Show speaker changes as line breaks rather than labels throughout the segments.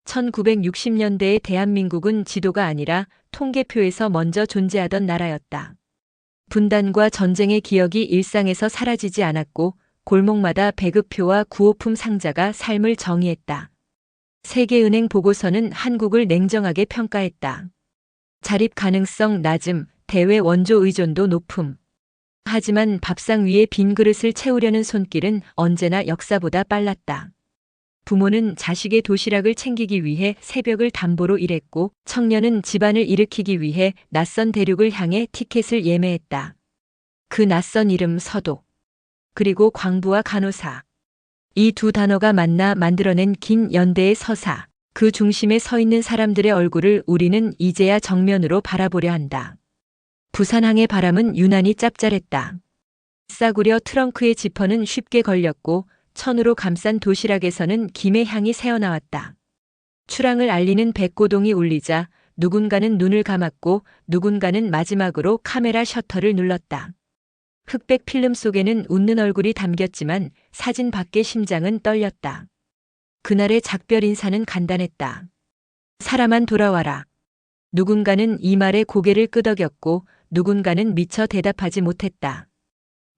1960년대의 대한민국은 지도가 아니라 통계표에서 먼저 존재하던 나라였다. 분단과 전쟁의 기억이 일상에서 사라지지 않았고 골목마다 배급표와 구호품 상자가 삶을 정의했다. 세계은행 보고서는 한국을 냉정하게 평가했다. 자립 가능성 낮음, 대외 원조 의존도 높음. 하지만 밥상 위에 빈 그릇을 채우려는 손길은 언제나 역사보다 빨랐다. 부모는 자식의 도시락을 챙기기 위해 새벽을 담보로 일했고 청년은 집안을 일으키기 위해 낯선 대륙을 향해 티켓을 예매했다. 그 낯선 이름 서독. 그리고 광부와 간호사. 이 두 단어가 만나 만들어낸 긴 연대의 서사. 그 중심에 서 있는 사람들의 얼굴을 우리는 이제야 정면으로 바라보려 한다. 부산항의 바람은 유난히 짭짤했다. 싸구려 트렁크의 지퍼는 쉽게 걸렸고 천으로 감싼 도시락에서는 김의 향이 새어나왔다. 출항을 알리는 백고동이 울리자 누군가는 눈을 감았고 누군가는 마지막으로 카메라 셔터를 눌렀다. 흑백 필름 속에는 웃는 얼굴이 담겼지만 사진 밖의 심장은 떨렸다. 그날의 작별 인사는 간단했다. 사람만 돌아와라. 누군가는 이 말에 고개를 끄덕였고 누군가는 미처 대답하지 못했다.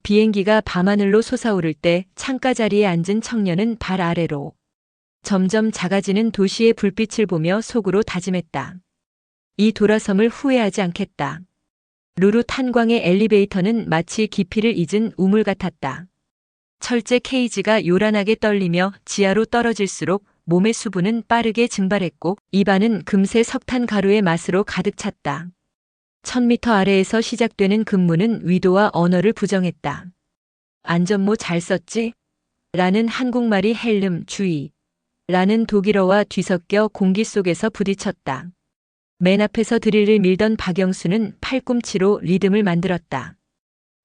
비행기가 밤하늘로 솟아오를 때 창가 자리에 앉은 청년은 발 아래로. 점점 작아지는 도시의 불빛을 보며 속으로 다짐했다. 이 돌아섬을 후회하지 않겠다. 루루 탄광의 엘리베이터는 마치 깊이를 잊은 우물 같았다. 철제 케이지가 요란하게 떨리며 지하로 떨어질수록 몸의 수분은 빠르게 증발했고 입안은 금세 석탄 가루의 맛으로 가득 찼다. 1000m 아래에서 시작되는 근무는 위도와 언어를 부정했다. 안전모 잘 썼지? 라는 한국말이 헬름 주의. 라는 독일어와 뒤섞여 공기 속에서 부딪혔다. 맨 앞에서 드릴을 밀던 박영수는 팔꿈치로 리듬을 만들었다.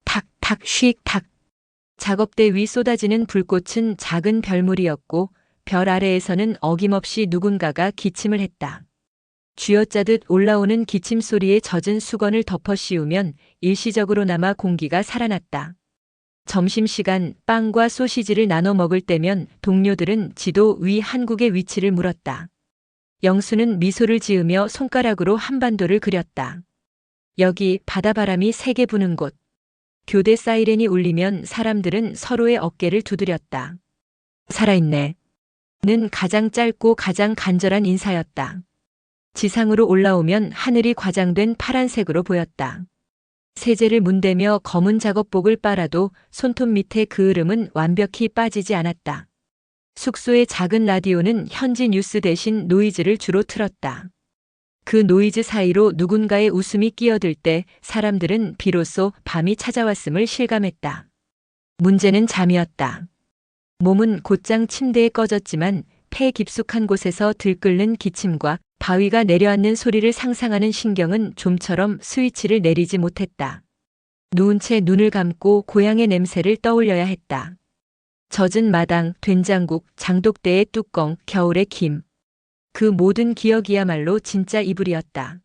탁탁 휙 탁. 작업대 위 쏟아지는 불꽃은 작은 별물이었고 별 아래에서는 어김없이 누군가가 기침을 했다. 쥐어짜듯 올라오는 기침 소리에 젖은 수건을 덮어 씌우면 일시적으로 남아 공기가 살아났다. 점심시간 빵과 소시지를 나눠 먹을 때면 동료들은 지도 위 한국의 위치를 물었다. 영수는 미소를 지으며 손가락으로 한반도를 그렸다. 여기 바다바람이 세게 부는 곳. 교대 사이렌이 울리면 사람들은 서로의 어깨를 두드렸다. 살아있네. 는 가장 짧고 가장 간절한 인사였다. 지상으로 올라오면 하늘이 과장된 파란색으로 보였다. 세제를 문대며 검은 작업복을 빨아도 손톱 밑에 그을음은 완벽히 빠지지 않았다. 숙소의 작은 라디오는 현지 뉴스 대신 노이즈를 주로 틀었다. 그 노이즈 사이로 누군가의 웃음이 끼어들 때 사람들은 비로소 밤이 찾아왔음을 실감했다. 문제는 잠이었다. 몸은 곧장 침대에 꺼졌지만 폐 깊숙한 곳에서 들끓는 기침과 바위가 내려앉는 소리를 상상하는 신경은 좀처럼 스위치를 내리지 못했다. 누운 채 눈을 감고 고향의 냄새를 떠올려야 했다. 젖은 마당, 된장국, 장독대의 뚜껑, 겨울의 김. 그 모든 기억이야말로 진짜 이불이었다.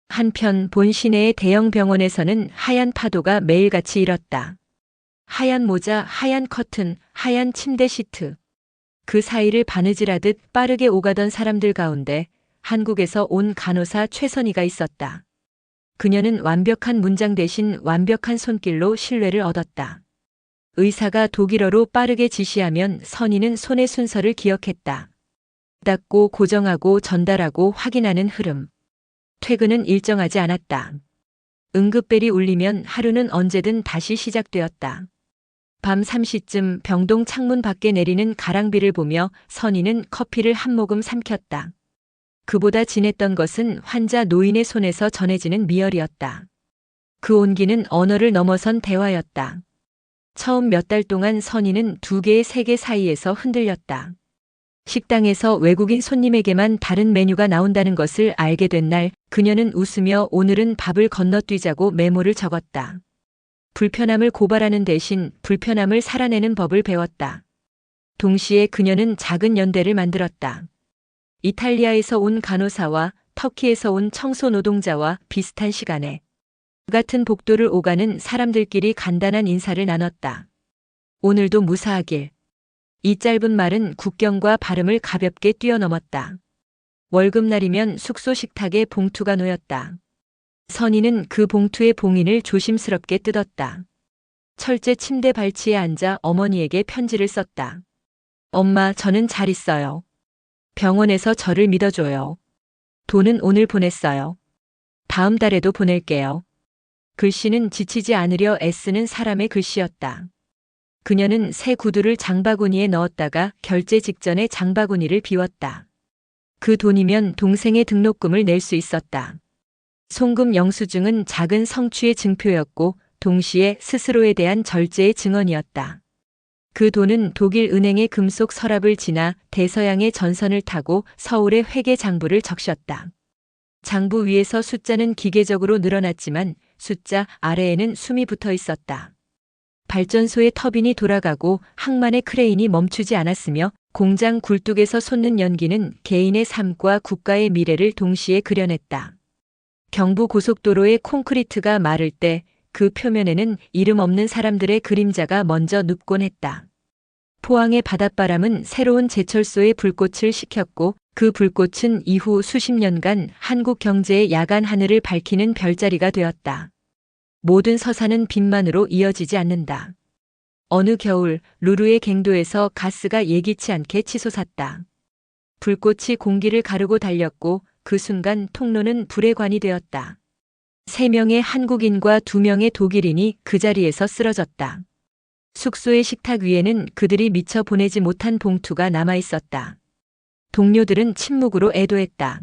한편 본 시내의 대형 병원에서는 하얀 파도가 매일같이 일었다. 하얀 모자, 하얀 커튼, 하얀 침대 시트. 그 사이를 바느질하듯 빠르게 오가던 사람들 가운데 한국에서 온 간호사 최선희가 있었다. 그녀는 완벽한 문장 대신 완벽한 손길로 신뢰를 얻었다. 의사가 독일어로 빠르게 지시하면 선희는 손의 순서를 기억했다. 닦고 고정하고 전달하고 확인하는 흐름. 퇴근은 일정하지 않았다. 응급벨이 울리면 하루는 언제든 다시 시작되었다. 밤 3시쯤 병동 창문 밖에 내리는 가랑비를 보며 선희는 커피를 한 모금 삼켰다. 그보다 진했던 것은 환자 노인의 손에서 전해지는 미열이었다. 그 온기는 언어를 넘어선 대화였다. 처음 몇 달 동안 선희는 두 개의 세계 사이에서 흔들렸다. 식당에서 외국인 손님에게만 다른 메뉴가 나온다는 것을 알게 된 날, 그녀는 웃으며 오늘은 밥을 건너뛰자고 메모를 적었다. 불편함을 고발하는 대신 불편함을 살아내는 법을 배웠다. 동시에 그녀는 작은 연대를 만들었다. 이탈리아에서 온 간호사와 터키에서 온 청소 노동자와 비슷한 시간에 같은 복도를 오가는 사람들끼리 간단한 인사를 나눴다. 오늘도 무사하길. 이 짧은 말은 국경과 발음을 가볍게 뛰어넘었다. 월급날이면 숙소 식탁에 봉투가 놓였다. 선희는 그 봉투의 봉인을 조심스럽게 뜯었다. 철제 침대 발치에 앉아 어머니에게 편지를 썼다. 엄마, 저는 잘 있어요. 병원에서 저를 믿어줘요. 돈은 오늘 보냈어요. 다음 달에도 보낼게요. 글씨는 지치지 않으려 애쓰는 사람의 글씨였다. 그녀는 새 구두를 장바구니에 넣었다가 결제 직전에 장바구니를 비웠다. 그 돈이면 동생의 등록금을 낼 수 있었다. 송금 영수증은 작은 성취의 증표였고 동시에 스스로에 대한 절제의 증언이었다. 그 돈은 독일 은행의 금속 서랍을 지나 대서양의 전선을 타고 서울의 회계 장부를 적셨다. 장부 위에서 숫자는 기계적으로 늘어났지만 숫자 아래에는 숨이 붙어 있었다. 발전소의 터빈이 돌아가고 항만의 크레인이 멈추지 않았으며 공장 굴뚝에서 솟는 연기는 개인의 삶과 국가의 미래를 동시에 그려냈다. 경부 고속도로의 콘크리트가 마를 때 그 표면에는 이름 없는 사람들의 그림자가 먼저 눕곤 했다. 포항의 바닷바람은 새로운 제철소의 불꽃을 식혔고 그 불꽃은 이후 수십 년간 한국 경제의 야간 하늘을 밝히는 별자리가 되었다. 모든 서사는 빛만으로 이어지지 않는다. 어느 겨울 루루의 갱도에서 가스가 예기치 않게 치솟았다. 불꽃이 공기를 가르고 달렸고 그 순간 통로는 불의 관이 되었다. 3명의 한국인과 2명의 독일인이 그 자리에서 쓰러졌다. 숙소의 식탁 위에는 그들이 미처 보내지 못한 봉투가 남아 있었다. 동료들은 침묵으로 애도했다.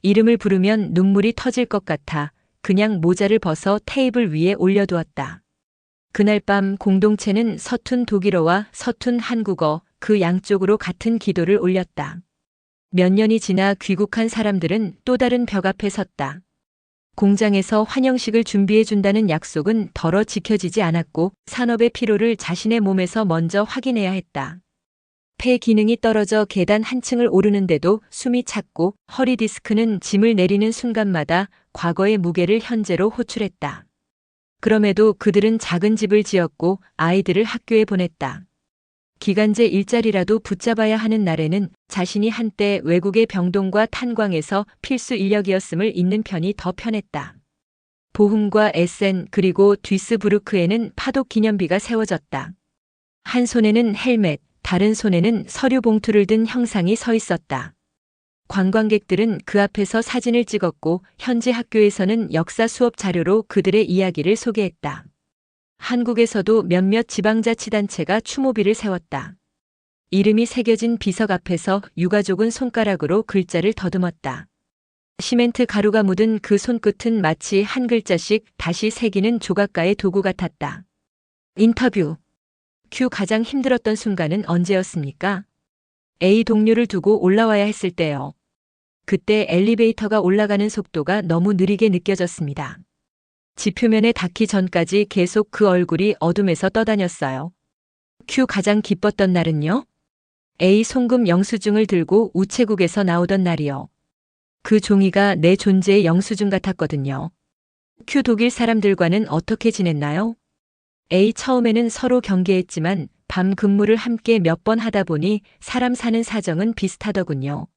이름을 부르면 눈물이 터질 것 같아 그냥 모자를 벗어 테이블 위에 올려두었다. 그날 밤 공동체는 서툰 독일어와 서툰 한국어 그 양쪽으로 같은 기도를 올렸다. 몇 년이 지나 귀국한 사람들은 또 다른 벽 앞에 섰다. 공장에서 환영식을 준비해준다는 약속은 덜어 지켜지지 않았고 산업의 피로를 자신의 몸에서 먼저 확인해야 했다. 폐 기능이 떨어져 계단 한 층을 오르는데도 숨이 찼고 허리 디스크는 짐을 내리는 순간마다 과거의 무게를 현재로 호출했다. 그럼에도 그들은 작은 집을 지었고 아이들을 학교에 보냈다. 기간제 일자리라도 붙잡아야 하는 날에는 자신이 한때 외국의 병동과 탄광에서 필수 인력이었음을 잊는 편이 더 편했다. 보훔과 에센 그리고 듀스부르크에는 파독 기념비가 세워졌다. 한 손에는 헬멧, 다른 손에는 서류 봉투를 든 형상이 서 있었다. 관광객들은 그 앞에서 사진을 찍었고 현지 학교에서는 역사 수업 자료로 그들의 이야기를 소개했다. 한국에서도 몇몇 지방자치단체가 추모비를 세웠다. 이름이 새겨진 비석 앞에서 유가족은 손가락으로 글자를 더듬었다. 시멘트 가루가 묻은 그 손끝은 마치 한 글자씩 다시 새기는 조각가의 도구 같았다. 인터뷰. 큐 가장 힘들었던 순간은 언제였습니까? A 동료를 두고 올라와야 했을 때요. 그때 엘리베이터가 올라가는 속도가 너무 느리게 느껴졌습니다. 지표면에 닿기 전까지 계속 그 얼굴이 어둠에서 떠다녔어요. 큐 가장 기뻤던 날은요? A 송금 영수증을 들고 우체국에서 나오던 날이요. 그 종이가 내 존재의 영수증 같았거든요. 큐 독일 사람들과는 어떻게 지냈나요? A 처음에는 서로 경계했지만 밤 근무를 함께 몇 번 하다 보니 사람 사는 사정은 비슷하더군요.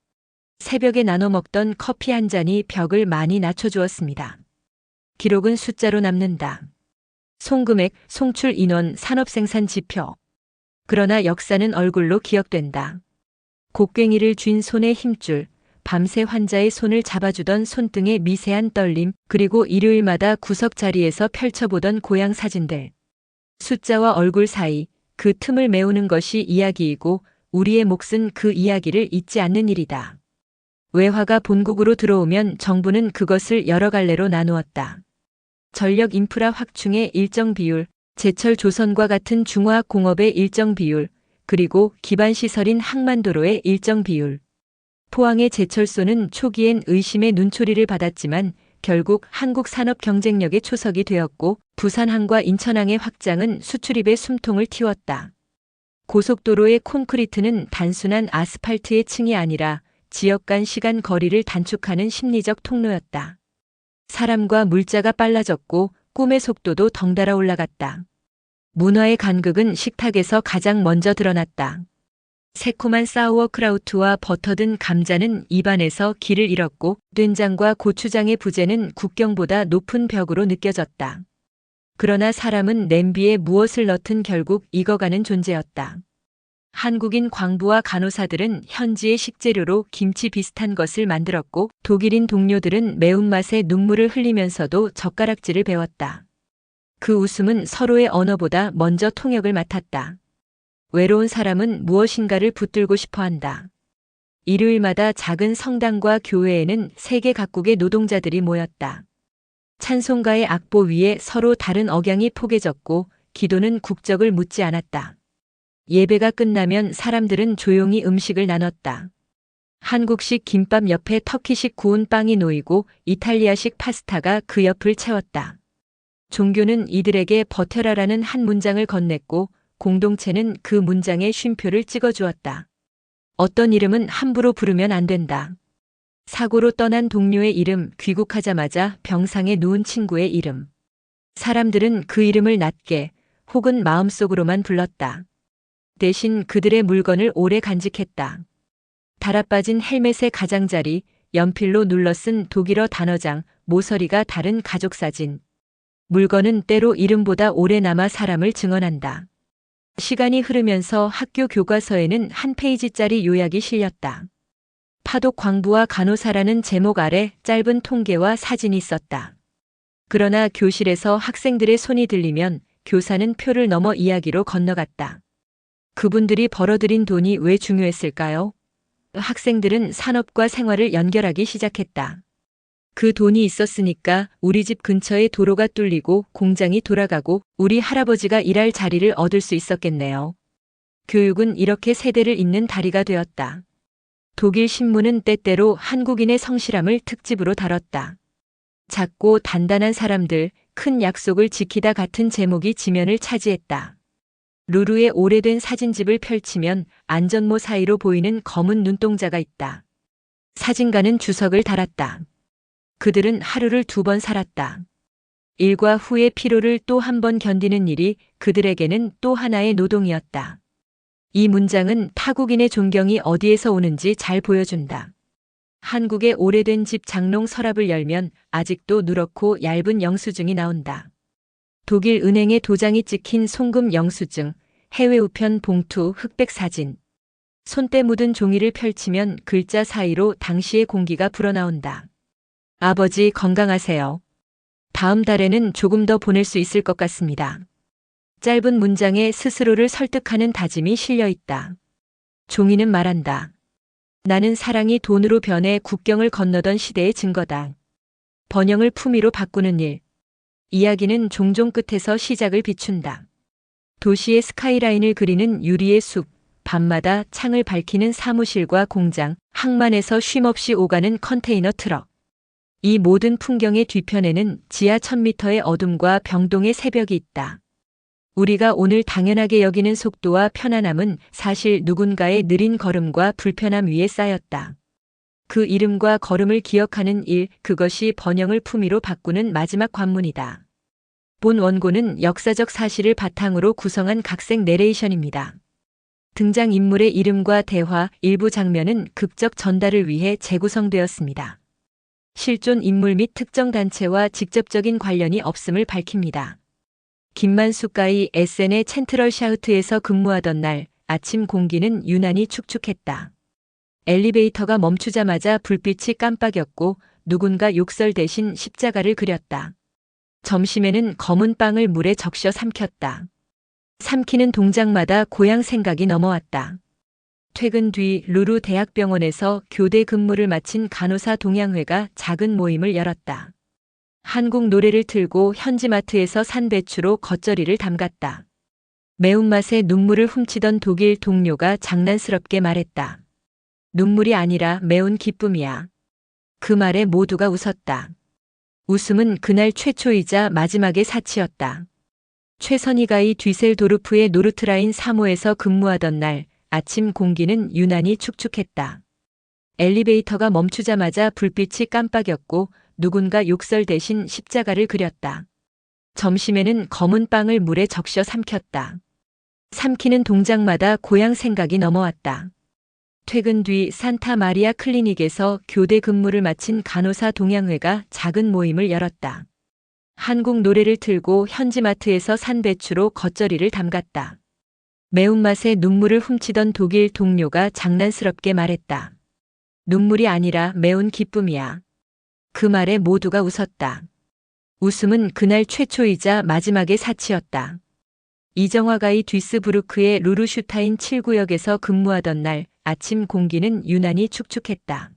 새벽에 나눠 먹던 커피 한 잔이 벽을 많이 낮춰주었습니다. 기록은 숫자로 남는다. 송금액, 송출 인원, 산업생산 지표. 그러나 역사는 얼굴로 기억된다. 곡괭이를 쥔 손의 힘줄, 밤새 환자의 손을 잡아주던 손등의 미세한 떨림, 그리고 일요일마다 구석 자리에서 펼쳐보던 고향 사진들. 숫자와 얼굴 사이, 그 틈을 메우는 것이 이야기이고 우리의 몫은 그 이야기를 잊지 않는 일이다. 외화가 본국으로 들어오면 정부는 그것을 여러 갈래로 나누었다. 전력 인프라 확충의 일정 비율, 제철 조선과 같은 중화학 공업의 일정 비율, 그리고 기반 시설인 항만도로의 일정 비율. 포항의 제철소는 초기엔 의심의 눈초리를 받았지만 결국 한국 산업 경쟁력의 초석이 되었고 부산항과 인천항의 확장은 수출입의 숨통을 틔웠다. 고속도로의 콘크리트는 단순한 아스팔트의 층이 아니라 지역 간 시간 거리를 단축하는 심리적 통로였다. 사람과 물자가 빨라졌고 꿈의 속도도 덩달아 올라갔다. 문화의 간극은 식탁에서 가장 먼저 드러났다. 새콤한 사우어크라우트와 버터 든 감자는 입안에서 기를 잃었고 된장과 고추장의 부재는 국경보다 높은 벽으로 느껴졌다. 그러나 사람은 냄비에 무엇을 넣든 결국 익어가는 존재였다. 한국인 광부와 간호사들은 현지의 식재료로 김치 비슷한 것을 만들었고 독일인 동료들은 매운맛에 눈물을 흘리면서도 젓가락질을 배웠다. 그 웃음은 서로의 언어보다 먼저 통역을 맡았다. 외로운 사람은 무엇인가를 붙들고 싶어 한다. 일요일마다 작은 성당과 교회에는 세계 각국의 노동자들이 모였다. 찬송가의 악보 위에 서로 다른 억양이 포개졌고 기도는 국적을 묻지 않았다. 예배가 끝나면 사람들은 조용히 음식을 나눴다. 한국식 김밥 옆에 터키식 구운 빵이 놓이고 이탈리아식 파스타가 그 옆을 채웠다. 종교는 이들에게 버텨라라는 한 문장을 건넸고 공동체는 그 문장에 쉼표를 찍어주었다. 어떤 이름은 함부로 부르면 안 된다. 사고로 떠난 동료의 이름, 귀국하자마자 병상에 누운 친구의 이름. 사람들은 그 이름을 낮게 혹은 마음속으로만 불렀다. 대신 그들의 물건을 오래 간직했다. 달아빠진 헬멧의 가장자리, 연필로 눌러 쓴 독일어 단어장, 모서리가 다른 가족 사진. 물건은 때로 이름보다 오래 남아 사람을 증언한다. 시간이 흐르면서 학교 교과서에는 한 페이지짜리 요약이 실렸다. 파독 광부와 간호사라는 제목 아래 짧은 통계와 사진이 있었다. 그러나 교실에서 학생들의 손이 들리면 교사는 표를 넘어 이야기로 건너갔다. 그분들이 벌어들인 돈이 왜 중요했을까요? 학생들은 산업과 생활을 연결하기 시작했다. 그 돈이 있었으니까 우리 집 근처에 도로가 뚫리고 공장이 돌아가고 우리 할아버지가 일할 자리를 얻을 수 있었겠네요. 교육은 이렇게 세대를 잇는 다리가 되었다. 독일 신문은 때때로 한국인의 성실함을 특집으로 다뤘다. 작고 단단한 사람들, 큰 약속을 지키다 같은 제목이 지면을 차지했다. 루루의 오래된 사진집을 펼치면 안전모 사이로 보이는 검은 눈동자가 있다. 사진가는 주석을 달았다. 그들은 하루를 2번 살았다. 일과 후의 피로를 또 한 번 견디는 일이 그들에게는 또 하나의 노동이었다. 이 문장은 타국인의 존경이 어디에서 오는지 잘 보여준다. 한국의 오래된 집 장롱 서랍을 열면 아직도 누렇고 얇은 영수증이 나온다. 독일 은행에 도장이 찍힌 송금 영수증, 해외 우편 봉투, 흑백 사진. 손때 묻은 종이를 펼치면 글자 사이로 당시의 공기가 불어나온다. 아버지 건강하세요. 다음 달에는 조금 더 보낼 수 있을 것 같습니다. 짧은 문장에 스스로를 설득하는 다짐이 실려 있다. 종이는 말한다. 나는 사랑이 돈으로 변해 국경을 건너던 시대의 증거다. 번영을 품위로 바꾸는 일. 이야기는 종종 끝에서 시작을 비춘다. 도시의 스카이라인을 그리는 유리의 숲, 밤마다 창을 밝히는 사무실과 공장, 항만에서 쉼없이 오가는 컨테이너 트럭. 이 모든 풍경의 뒤편에는 지하 1000m의 어둠과 병동의 새벽이 있다. 우리가 오늘 당연하게 여기는 속도와 편안함은 사실 누군가의 느린 걸음과 불편함 위에 쌓였다. 그 이름과 걸음을 기억하는 일, 그것이 번영을 품위로 바꾸는 마지막 관문이다. 본 원고는 역사적 사실을 바탕으로 구성한 각색 내레이션입니다. 등장인물의 이름과 대화, 일부 장면은 극적 전달을 위해 재구성되었습니다. 실존 인물 및 특정 단체와 직접적인 관련이 없음을 밝힙니다. 김만수가이 에센의 챈트럴 샤흐트에서 근무하던 날 아침 공기는 유난히 축축했다. 엘리베이터가 멈추자마자 불빛이 깜빡였고 누군가 욕설 대신 십자가를 그렸다. 점심에는 검은 빵을 물에 적셔 삼켰다. 삼키는 동작마다 고향 생각이 넘어왔다. 퇴근 뒤 루루 대학병원에서 교대 근무를 마친 간호사 동양회가 작은 모임을 열었다. 한국 노래를 틀고 현지마트에서 산 배추로 겉절이를 담갔다. 매운맛에 눈물을 훔치던 독일 동료가 장난스럽게 말했다. 눈물이 아니라 매운 기쁨이야. 그 말에 모두가 웃었다. 웃음은 그날 최초이자 마지막의 사치였다. 최선희가이 뒤셀도르프의 노르트라인 3호에서 근무하던 날 아침 공기는 유난히 축축했다. 엘리베이터가 멈추자마자 불빛이 깜빡였고 누군가 욕설 대신 십자가를 그렸다. 점심에는 검은 빵을 물에 적셔 삼켰다. 삼키는 동작마다 고향 생각이 넘어왔다. 퇴근 뒤 산타 마리아 클리닉에서 교대 근무를 마친 간호사 동양회가 작은 모임을 열었다. 한국 노래를 틀고 현지마트에서 산 배추로 겉절이를 담갔다. 매운맛에 눈물을 훔치던 독일 동료가 장난스럽게 말했다. 눈물이 아니라 매운 기쁨이야. 그 말에 모두가 웃었다. 웃음은 그날 최초이자 마지막의 사치였다. 이정화가이 듀스부르크의 루르슈타인 7구역에서 근무하던 날 아침 공기는 유난히 축축했다.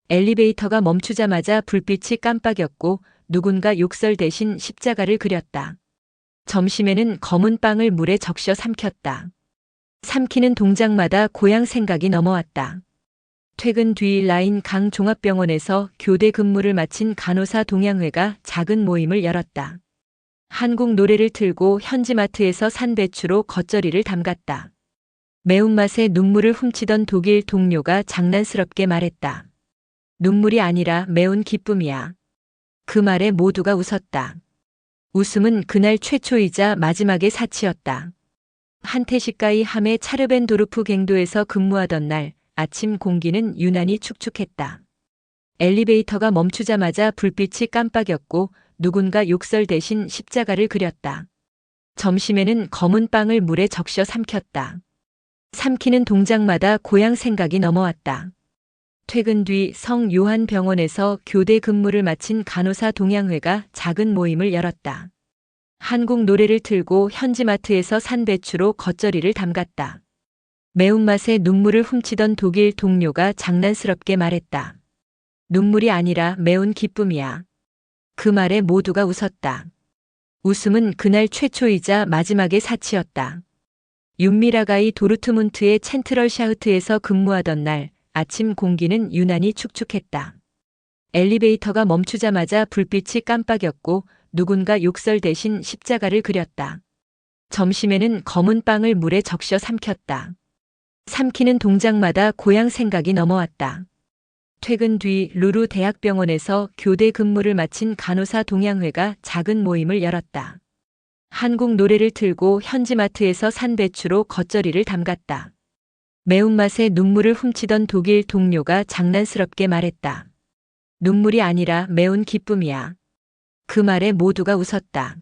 엘리베이터가 멈추자마자 불빛이 깜빡였고 누군가 욕설 대신 십자가를 그렸다. 점심에는 검은 빵을 물에 적셔 삼켰다. 삼키는 동작마다 고향 생각이 넘어왔다. 퇴근 뒤 라인 강 종합병원에서 교대 근무를 마친 간호사 동양회가 작은 모임을 열었다. 한국 노래를 틀고 현지마트에서 산 배추로 겉절이를 담갔다. 매운맛에 눈물을 훔치던 독일 동료가 장난스럽게 말했다. 눈물이 아니라 매운 기쁨이야. 그 말에 모두가 웃었다. 웃음은 그날 최초이자 마지막의 사치였다. 한테시가이 함의 차르벤도르프 갱도에서 근무하던 날 아침 공기는 유난히 축축했다. 엘리베이터가 멈추자마자 불빛이 깜빡였고 누군가 욕설 대신 십자가를 그렸다. 점심에는 검은 빵을 물에 적셔 삼켰다. 삼키는 동작마다 고향 생각이 넘어왔다. 퇴근 뒤 성 요한병원에서 교대 근무를 마친 간호사 동양회가 작은 모임을 열었다. 한국 노래를 틀고 현지마트에서 산 배추로 겉절이를 담갔다. 매운맛에 눈물을 훔치던 독일 동료가 장난스럽게 말했다. 눈물이 아니라 매운 기쁨이야. 그 말에 모두가 웃었다. 웃음은 그날 최초이자 마지막의 사치였다. 윤미라가이 도르트문트의 챈트럴샤흐트에서 근무하던 날 아침 공기는 유난히 축축했다. 엘리베이터가 멈추자마자 불빛이 깜빡였고 누군가 욕설 대신 십자가를 그렸다. 점심에는 검은 빵을 물에 적셔 삼켰다. 삼키는 동작마다 고향 생각이 넘어왔다. 퇴근 뒤 루루 대학병원에서 교대 근무를 마친 간호사 동양회가 작은 모임을 열었다. 한국 노래를 틀고 현지마트에서 산 배추로 겉절이를 담갔다. 매운맛에 눈물을 훔치던 독일 동료가 장난스럽게 말했다. 눈물이 아니라 매운 기쁨이야. 그 말에 모두가 웃었다.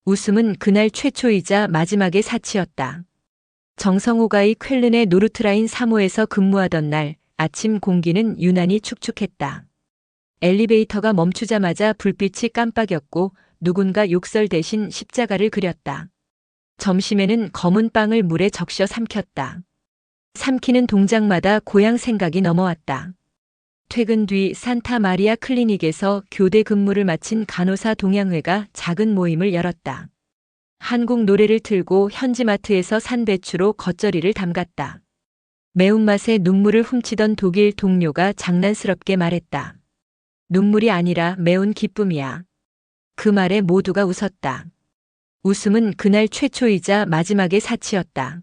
웃음은 그날 최초이자 마지막의 사치였다. 정성호가이 쾰른의 노르트라인 3호에서 근무하던 날 아침 공기는 유난히 축축했다. 엘리베이터가 멈추자마자 불빛이 깜빡였고 누군가 욕설 대신 십자가를 그렸다. 점심에는 검은 빵을 물에 적셔 삼켰다. 삼키는 동작마다 고향 생각이 넘어왔다. 퇴근 뒤 산타 마리아 클리닉에서 교대 근무를 마친 간호사 동양회가 작은 모임을 열었다. 한국 노래를 틀고 현지마트에서 산 배추로 겉절이를 담갔다. 매운맛에 눈물을 훔치던 독일 동료가 장난스럽게 말했다. 눈물이 아니라 매운 기쁨이야. 그 말에 모두가 웃었다. 웃음은 그날 최초이자 마지막의 사치였다.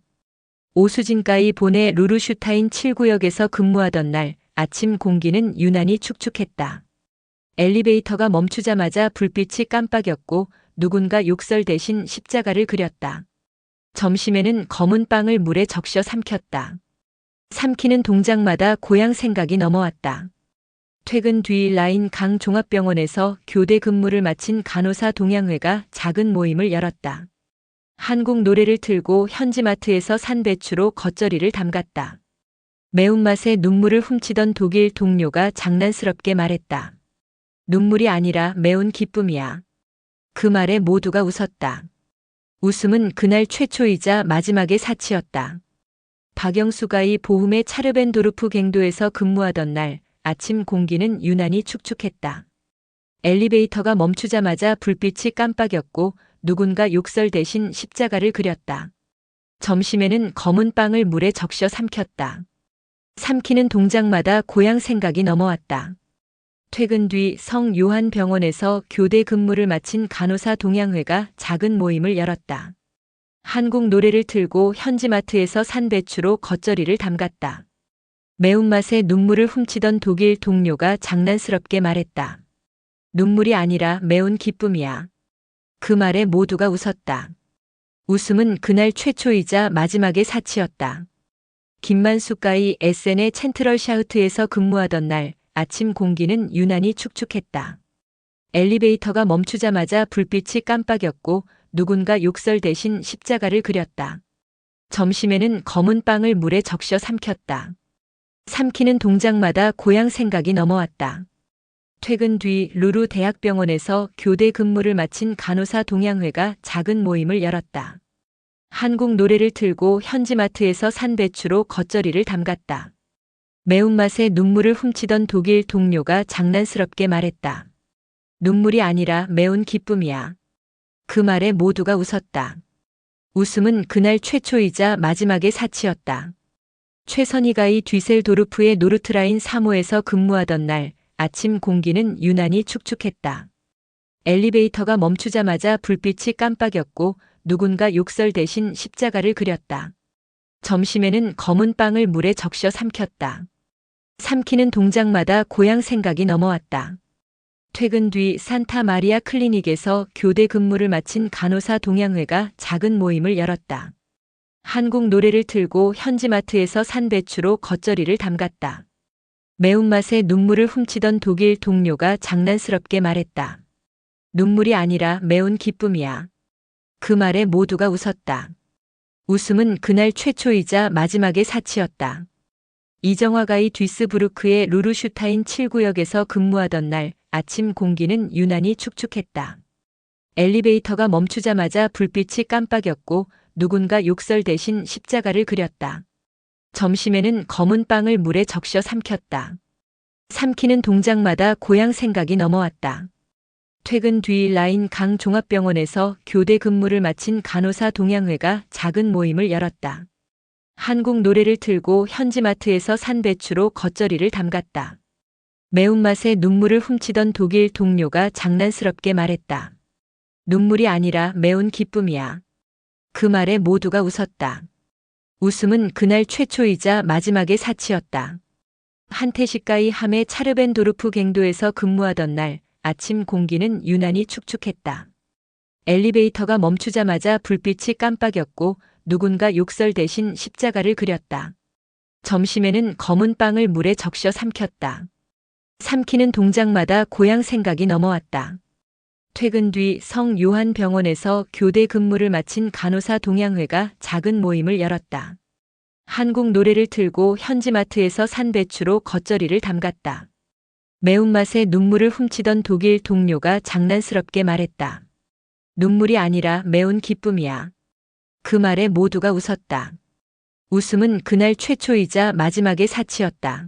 오수진가이 본의 루르슈타인 7구역에서 근무하던 날 아침 공기는 유난히 축축했다. 엘리베이터가 멈추자마자 불빛이 깜빡였고 누군가 욕설 대신 십자가를 그렸다. 점심에는 검은 빵을 물에 적셔 삼켰다. 삼키는 동작마다 고향 생각이 넘어왔다. 퇴근 뒤 라인 강 종합병원에서 교대 근무를 마친 간호사 동양회가 작은 모임을 열었다. 한국 노래를 틀고 현지마트에서 산 배추로 겉절이를 담갔다. 매운맛에 눈물을 훔치던 독일 동료가 장난스럽게 말했다. 눈물이 아니라 매운 기쁨이야. 그 말에 모두가 웃었다. 웃음은 그날 최초이자 마지막의 사치였다. 박영수가이 보훔의 차르벤도르프 갱도에서 근무하던 날 아침 공기는 유난히 축축했다. 엘리베이터가 멈추자마자 불빛이 깜빡였고 누군가 욕설 대신 십자가를 그렸다. 점심에는 검은 빵을 물에 적셔 삼켰다. 삼키는 동작마다 고향 생각이 넘어왔다. 퇴근 뒤 성 요한병원에서 교대 근무를 마친 간호사 동양회가 작은 모임을 열었다. 한국 노래를 틀고 현지마트에서 산 배추로 겉절이를 담갔다. 매운맛에 눈물을 훔치던 독일 동료가 장난스럽게 말했다. 눈물이 아니라 매운 기쁨이야. 그 말에 모두가 웃었다. 웃음은 그날 최초이자 마지막의 사치였다. 김만수가이 SN의 챈트럴 샤우트에서 근무하던 날 아침 공기는 유난히 축축했다. 엘리베이터가 멈추자마자 불빛이 깜빡였고 누군가 욕설 대신 십자가를 그렸다. 점심에는 검은 빵을 물에 적셔 삼켰다. 삼키는 동작마다 고향 생각이 넘어왔다. 퇴근 뒤 루루 대학병원에서 교대 근무를 마친 간호사 동양회가 작은 모임을 열었다. 한국 노래를 틀고 현지마트에서 산 배추로 겉절이를 담갔다. 매운맛에 눈물을 훔치던 독일 동료가 장난스럽게 말했다. 눈물이 아니라 매운 기쁨이야. 그 말에 모두가 웃었다. 웃음은 그날 최초이자 마지막의 사치였다. 최선희가이 뒤셀도르프의 노르트라인 3호에서 근무하던 날 아침 공기는 유난히 축축했다. 엘리베이터가 멈추자마자 불빛이 깜빡였고 누군가 욕설 대신 십자가를 그렸다. 점심에는 검은 빵을 물에 적셔 삼켰다. 삼키는 동작마다 고향 생각이 넘어왔다. 퇴근 뒤 산타 마리아 클리닉에서 교대 근무를 마친 간호사 동양회가 작은 모임을 열었다. 한국 노래를 틀고 현지마트에서 산 배추로 겉절이를 담갔다. 매운맛에 눈물을 훔치던 독일 동료가 장난스럽게 말했다. 눈물이 아니라 매운 기쁨이야. 그 말에 모두가 웃었다. 웃음은 그날 최초이자 마지막의 사치였다. 이정화가이 듀스부르크의 루르슈타인 7구역에서 근무하던 날 아침 공기는 유난히 축축했다. 엘리베이터가 멈추자마자 불빛이 깜빡였고 누군가 욕설 대신 십자가를 그렸다. 점심에는 검은 빵을 물에 적셔 삼켰다. 삼키는 동작마다 고향 생각이 넘어왔다. 퇴근 뒤 라인 강 종합병원에서 교대 근무를 마친 간호사 동양회가 작은 모임을 열었다. 한국 노래를 틀고 현지마트에서 산 배추로 겉절이를 담갔다. 매운맛에 눈물을 훔치던 독일 동료가 장난스럽게 말했다. 눈물이 아니라 매운 기쁨이야. 그 말에 모두가 웃었다. 웃음은 그날 최초이자 마지막의 사치였다. 한태식가이 함의 차르벤도르프 갱도에서 근무하던 날 아침 공기는 유난히 축축했다. 엘리베이터가 멈추자마자 불빛이 깜빡였고 누군가 욕설 대신 십자가를 그렸다. 점심에는 검은 빵을 물에 적셔 삼켰다. 삼키는 동작마다 고향 생각이 넘어왔다. 퇴근 뒤 성 요한병원에서 교대 근무를 마친 간호사 동양회가 작은 모임을 열었다. 한국 노래를 틀고 현지마트에서 산 배추로 겉절이를 담갔다. 매운맛에 눈물을 훔치던 독일 동료가 장난스럽게 말했다. 눈물이 아니라 매운 기쁨이야. 그 말에 모두가 웃었다. 웃음은 그날 최초이자 마지막의 사치였다.